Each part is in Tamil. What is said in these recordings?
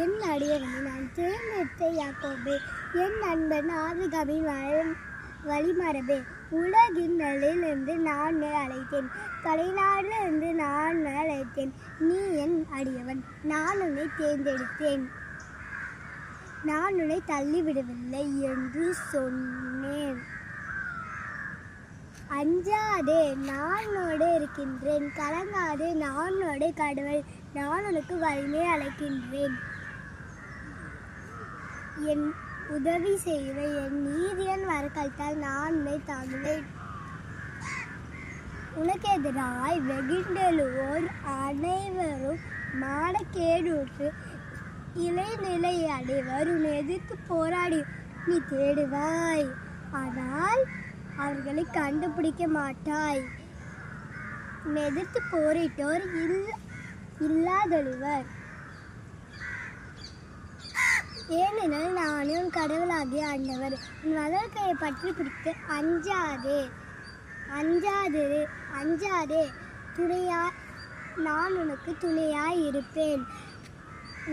என் அடியவனை நான் தேர்ந்தெடுத்த யாக்கோபே, என் நண்பன் ஆபிரகாமின் வழிமரபே. உலகின் நடுவிலிருந்து நான் அழைத்தேன், தலைநாட்டிலிருந்து நான் அழைத்தேன். நீ என் அடியவன், நான் உன்னை தேர்ந்தெடுத்தேன், நான் உன்னை தள்ளிவிடவில்லை என்று சொன்னேன். அஞ்சாதே, நான் உன்னோடு இருக்கின்றேன். கலங்காதே, நான் உன்னோட கடவுள், நான் உனக்கு வலிமை அளிக்கின்றேன். என் உதவி செய்கிற என் நீதியன் வரக்கழித்தால் நான் உன்னை தாங்குவேன். உனக்கு எதிராய் வெகுண்டெழுவோர் அனைவரும் மானக்கேடுற்று இளைநிலை அடைவர். உன்னை எதிர்த்து போராடி நீ தேடுவாய், ஆனால் அவர்களை கண்டுபிடிக்க மாட்டாய். உன்னை எதிர்த்து போரிட்டோர் இல்லாதொழிவர். ஏனெனில் நானே உன் கடவுளாகிய ஆண்டவர். உன் வலக்கையை பற்றி பிடித்து அஞ்சாதே, அஞ்சாதே. நான் உனக்கு துணையாய் இருப்பேன்.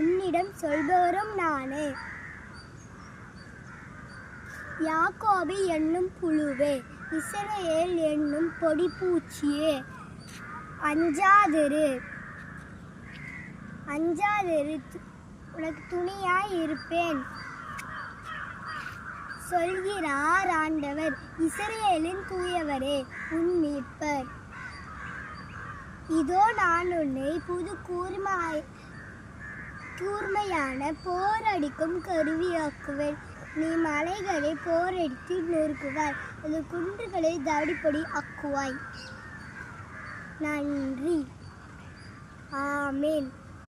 உன்னிடம் சொல்பவரும் நானே. யாக்கோபு என்னும் புழுவே, இஸ்ரவேல் என்னும் பொடிப்பூச்சியே, அஞ்சாதிரு, உனக்கு துணையாய் இருப்பேன் சொல்கிறார் ஆண்டவர், இஸ்ரவேலின் தூயவரே, உன் மீட்பர். இதோ நான் உன்னை புது கூர்மையான போரடிக்கும் கருவியாக்குவேன். நீ மலைகளை போரடித்து நொறுக்குவாய், அது குன்றுகளை தடிப்படி ஆக்குவாய். நன்றி. ஆமேன்.